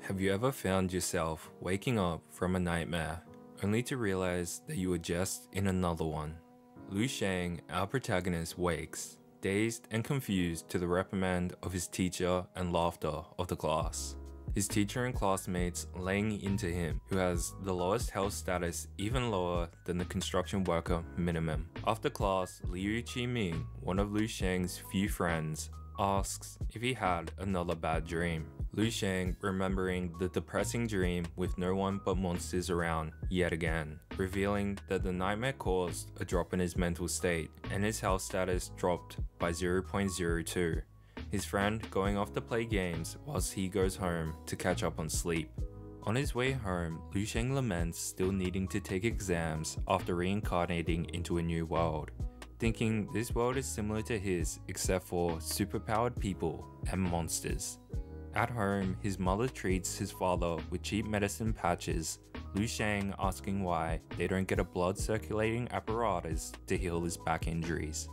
Have you ever found yourself waking up from a nightmare only to realize that you were just in another one? Lu Shang, our protagonist, wakes, dazed and confused to the reprimand of his teacher and laughter of the class. His teacher and classmates laying into him, who has the lowest health status even lower than the construction worker minimum. After class, Liu Qiming, one of Lu Shang's few friends, asks if he had another bad dream. Lu Shang, remembering the depressing dream with no one but monsters around yet again, revealing that the nightmare caused a drop in his mental state and his health status dropped by 0.02. His friend going off to play games whilst he goes home to catch up on sleep. On his way home, Lu Shang laments still needing to take exams after reincarnating into a new world, thinking this world is similar to his except for superpowered people and monsters. At home, his mother treats his father with cheap medicine patches, Lu Shang asking why they don't get a blood circulating apparatus to heal his back injuries.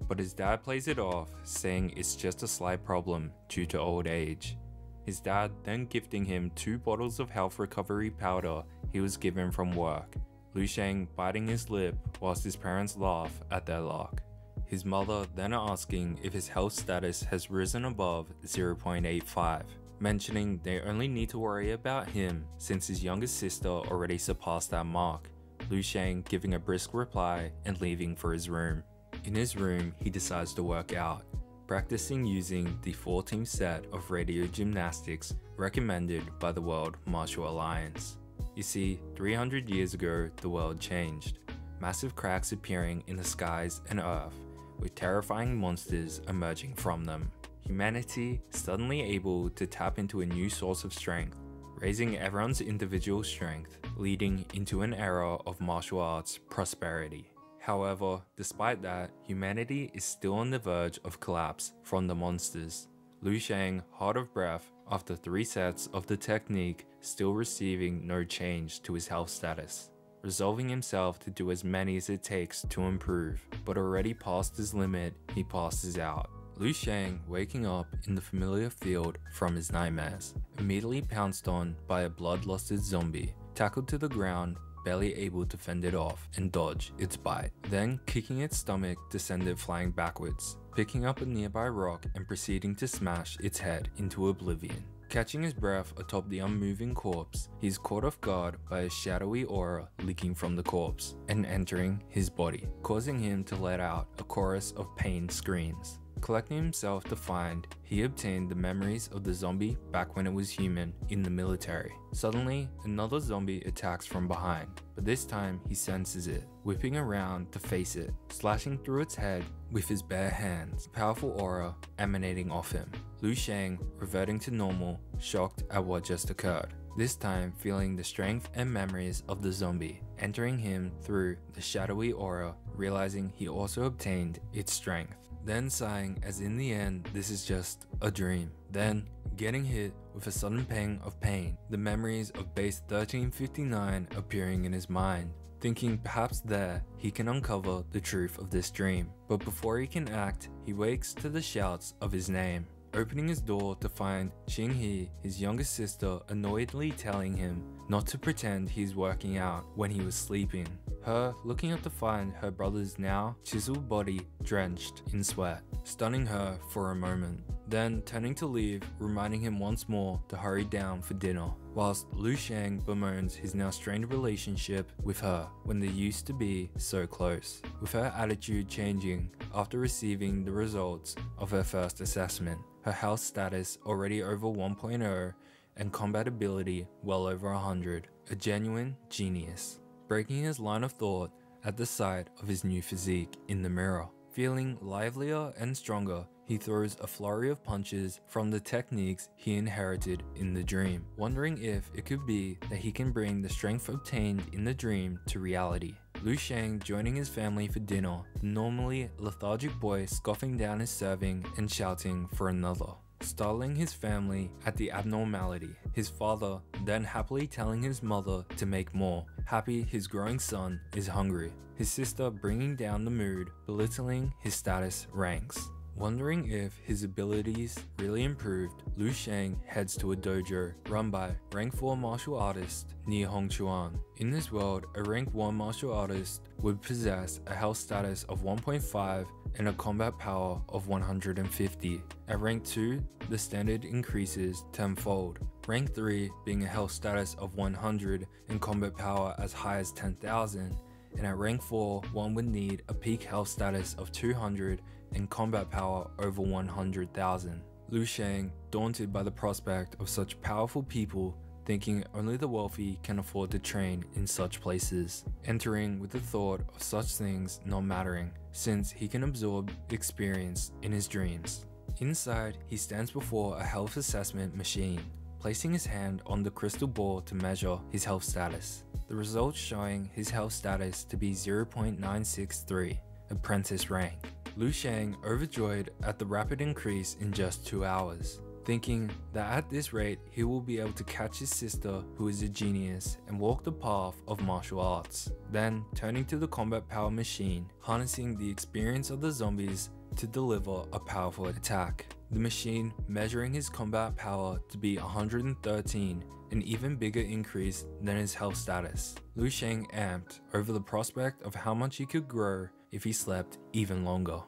But his dad plays it off, saying it's just a slight problem due to old age. His dad then gifting him 2 bottles of health recovery powder he was given from work, Lu Shang biting his lip whilst his parents laugh at their luck. His mother then asking if his health status has risen above 0.85, mentioning they only need to worry about him since his younger sister already surpassed that mark, Lu Shang giving a brisk reply and leaving for his room. In his room, he decides to work out, practicing using the 4-team set of radio gymnastics recommended by the World Martial Alliance. You see, 300 years ago, the world changed, massive cracks appearing in the skies and earth, with terrifying monsters emerging from them. Humanity suddenly able to tap into a new source of strength, raising everyone's individual strength, leading into an era of martial arts prosperity. However, despite that, humanity is still on the verge of collapse from the monsters. Lu Shang, hard of breath after 3 sets of the technique, still receiving no change to his health status, resolving himself to do as many as it takes to improve, but already past his limit, he passes out. Lu Shang, waking up in the familiar field from his nightmares, immediately pounced on by a bloodlusted zombie, tackled to the ground, barely able to fend it off and dodge its bite, then kicking its stomach to send it flying backwards, picking up a nearby rock and proceeding to smash its head into oblivion. Catching his breath atop the unmoving corpse, he is caught off guard by a shadowy aura leaking from the corpse and entering his body, causing him to let out a chorus of pain screams. Collecting himself to find, he obtained the memories of the zombie back when it was human in the military. Suddenly, another zombie attacks from behind, but this time he senses it, whipping around to face it, slashing through its head with his bare hands, a powerful aura emanating off him. Lu Shang, reverting to normal, shocked at what just occurred, this time feeling the strength and memories of the zombie entering him through the shadowy aura, realizing he also obtained its strength. Then sighing as in the end this is just a dream. Then getting hit with a sudden pang of pain, the memories of base 1359 appearing in his mind, thinking perhaps there he can uncover the truth of this dream. But before he can act, he wakes to the shouts of his name, opening his door to find Qinghe, his younger sister, annoyedly telling him not to pretend he's working out when he was sleeping. Her looking up to find her brother's now chiseled body drenched in sweat, stunning her for a moment, then turning to leave, reminding him once more to hurry down for dinner, whilst Lu Shang bemoans his now strained relationship with her when they used to be so close, with her attitude changing after receiving the results of her first assessment, her health status already over 1.0 and combat ability well over 100, a genuine genius. Breaking his line of thought at the sight of his new physique in the mirror. Feeling livelier and stronger, he throws a flurry of punches from the techniques he inherited in the dream, wondering if it could be that he can bring the strength obtained in the dream to reality. Lu Shang joining his family for dinner, the normally lethargic boy scoffing down his serving and shouting for another, startling his family at the abnormality. His father then happily telling his mother to make more, happy his growing son is hungry. His sister bringing down the mood, belittling his status ranks. Wondering if his abilities really improved, Liu Shang heads to a dojo run by rank 4 martial artist Ni Hongchuan. In this world, a rank 1 martial artist would possess a health status of 1.5 and a combat power of 150. At rank 2, the standard increases tenfold. Rank 3 being a health status of 100 and combat power as high as 10,000, and at rank 4, one would need a peak health status of 200 and combat power over 100,000. Liu Shang, daunted by the prospect of such powerful people, thinking only the wealthy can afford to train in such places, entering with the thought of such things not mattering, since he can absorb experience in his dreams. Inside, he stands before a health assessment machine, placing his hand on the crystal ball to measure his health status. The results showing his health status to be 0.963, apprentice rank. Liu Shang overjoyed at the rapid increase in just 2 hours, thinking that at this rate he will be able to catch his sister, who is a genius, and walk the path of martial arts. Then turning to the combat power machine, harnessing the experience of the zombies to deliver a powerful attack. The machine measuring his combat power to be 113, an even bigger increase than his health status. Liu Shang amped over the prospect of how much he could grow if he slept even longer.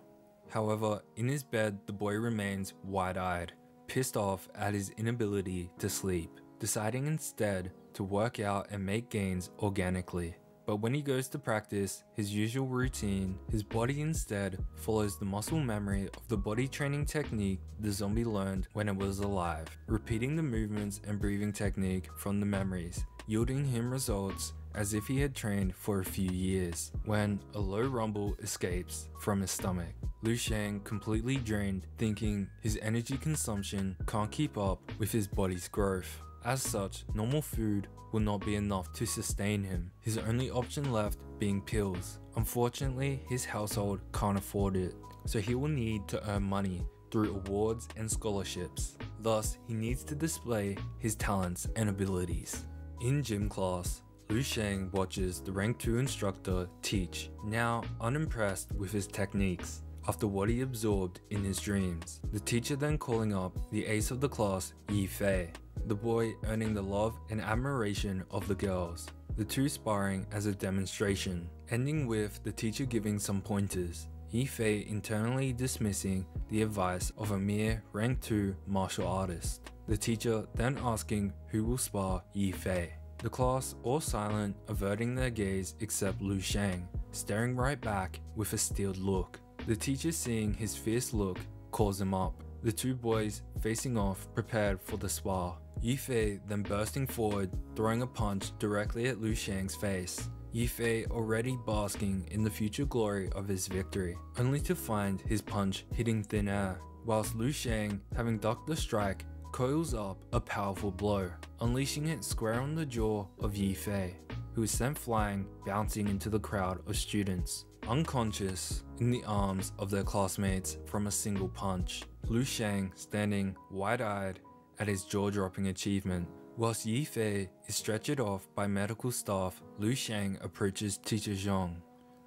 However, in his bed the boy remains wide-eyed, pissed off at his inability to sleep, deciding instead to work out and make gains organically. But when he goes to practice his usual routine, his body instead follows the muscle memory of the body training technique the zombie learned when it was alive, repeating the movements and breathing technique from the memories, yielding him results as if he had trained for a few years. When a low rumble escapes from his stomach, Liu Shang, completely drained, thinking his energy consumption can't keep up with his body's growth. As such, normal food will not be enough to sustain him, his only option left being pills. Unfortunately, his household can't afford it, so he will need to earn money through awards and scholarships. Thus, he needs to display his talents and abilities. In gym class, Liu Shang watches the rank 2 instructor teach, now unimpressed with his techniques after what he absorbed in his dreams. The teacher then calling up the ace of the class, Yi Fei, the boy earning the love and admiration of the girls, the two sparring as a demonstration, ending with the teacher giving some pointers, Yi Fei internally dismissing the advice of a mere rank 2 martial artist. The teacher then asking who will spar Yi Fei. The class all silent, averting their gaze except Liu Shang, staring right back with a steeled look. The teacher, seeing his fierce look, calls him up. The two boys facing off, prepared for the spar. Yi Fei then bursting forward, throwing a punch directly at Liu Shang's face. Yi Fei already basking in the future glory of his victory, only to find his punch hitting thin air, whilst Liu Shang, having ducked the strike, coils up a powerful blow, unleashing it square on the jaw of Yi Fei, who is sent flying, bouncing into the crowd of students, unconscious in the arms of their classmates from a single punch. Liu Shang standing wide-eyed at his jaw-dropping achievement. Whilst Yi Fei is stretchered off by medical staff, Liu Shang approaches Teacher Zhang,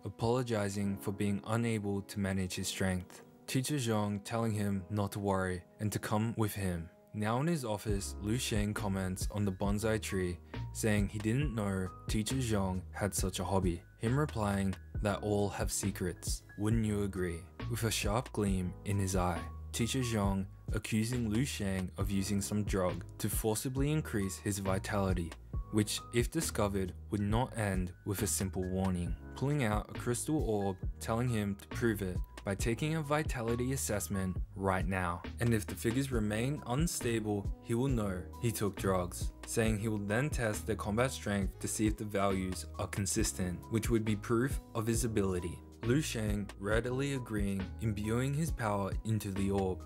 apologizing for being unable to manage his strength. Teacher Zhang telling him not to worry and to come with him. Now in his office, Liu Shang comments on the bonsai tree, saying he didn't know Teacher Zhang had such a hobby, him replying that all have secrets, wouldn't you agree, with a sharp gleam in his eye. Teacher Zhang accusing Liu Shang of using some drug to forcibly increase his vitality, which if discovered would not end with a simple warning, pulling out a crystal orb telling him to prove it by taking a vitality assessment right now, and if the figures remain unstable he will know he took drugs, saying he will then test their combat strength to see if the values are consistent, which would be proof of his ability. Liu Shang readily agreeing, imbuing his power into the orb,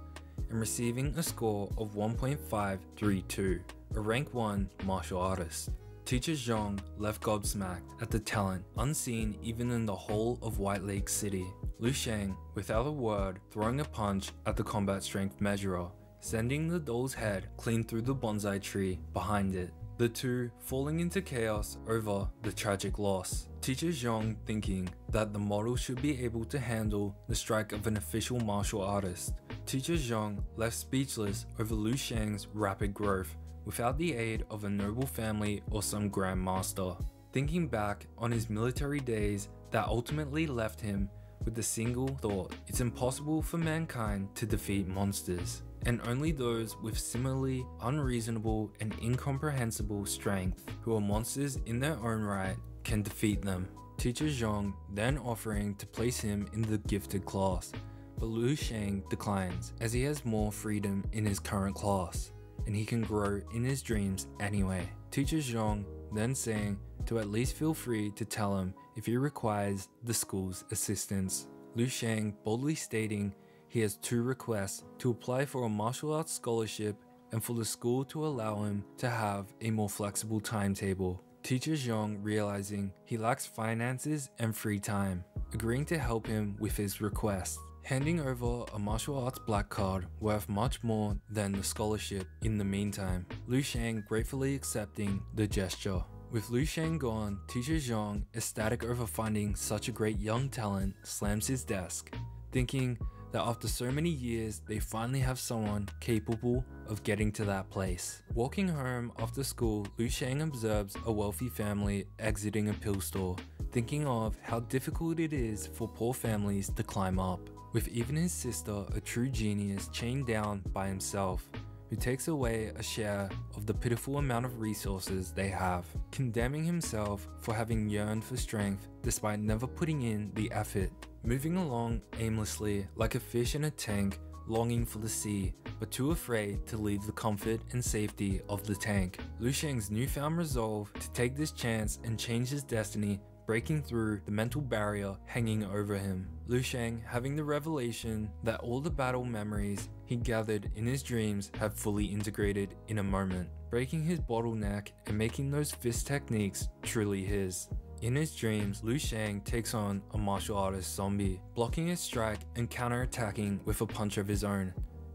and receiving a score of 1.532, a rank 1 martial artist. Teacher Zhang left gobsmacked at the talent, unseen even in the whole of White Lake City. Liu Shang, without a word, throwing a punch at the combat strength measurer, sending the doll's head clean through the bonsai tree behind it. the two falling into chaos over the tragic loss. Teacher Zhang thinking that the model should be able to handle the strike of an official martial artist. Teacher Zhang left speechless over Liu Shang's rapid growth without the aid of a noble family or some grand master. Thinking back on his military days that ultimately left him with the single thought, it's impossible for mankind to defeat monsters, and only those with similarly unreasonable and incomprehensible strength, who are monsters in their own right, can defeat them. Teacher Zhang then offering to place him in the gifted class, but Liu Shang declines as he has more freedom in his current class, and he can grow in his dreams anyway. Teacher Zhang then saying to at least feel free to tell him if he requires the school's assistance. Liu Shang boldly stating he has two requests: to apply for a martial arts scholarship and for the school to allow him to have a more flexible timetable. Teacher Zhang realizing he lacks finances and free time, agreeing to help him with his request, handing over a martial arts black card worth much more than the scholarship in the meantime. Liu Shang gratefully accepting the gesture. With Liu Shang gone, Teacher Zhang, ecstatic over finding such a great young talent, slams his desk, thinking that after so many years they finally have someone capable of getting to that place. Walking home after school, Liu Shang observes a wealthy family exiting a pill store, thinking of how difficult it is for poor families to climb up, with even his sister, a true genius, chained down by himself, who takes away a share of the pitiful amount of resources they have, condemning himself for having yearned for strength despite never putting in the effort, moving along aimlessly like a fish in a tank, longing for the sea, but too afraid to leave the comfort and safety of the tank. Liu Shang's newfound resolve to take this chance and change his destiny, breaking through the mental barrier hanging over him. Liu Shang having the revelation that all the battle memories he gathered in his dreams have fully integrated in a moment, breaking his bottleneck and making those fist techniques truly his. In his dreams, Liu Shang takes on a martial artist zombie, blocking his strike and counter-attacking with a punch of his own,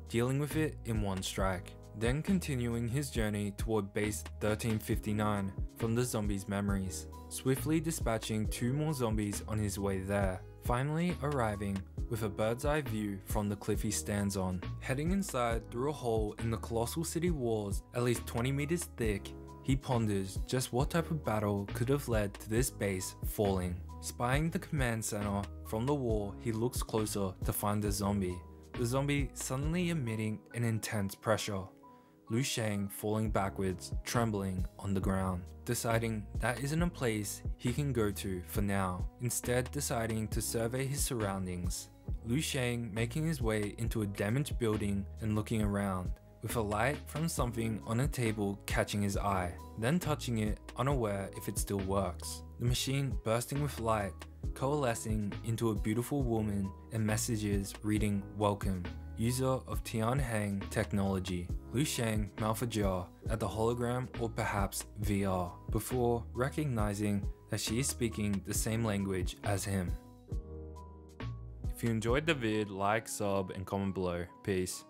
dealing with it in one strike. Then continuing his journey toward base 1359 from the zombie's memories, swiftly dispatching two more zombies on his way there, finally arriving with a bird's eye view from the cliff he stands on. Heading inside through a hole in the colossal city walls at least 20 meters thick, he ponders just what type of battle could have led to this base falling. Spying the command center from the wall, he looks closer to find the zombie suddenly emitting an intense pressure. Liu Shang falling backwards, trembling on the ground, deciding that isn't a place he can go to for now, instead deciding to survey his surroundings. Liu Shang making his way into a damaged building and looking around, with a light from something on a table catching his eye, then touching it, unaware if it still works. The machine bursting with light, coalescing into a beautiful woman and messages reading "Welcome, user of Tianheng technology." Liu Shang mouth ajar at the hologram or perhaps VR, before recognizing that she is speaking the same language as him. If you enjoyed the vid, like, sub, and comment below. Peace.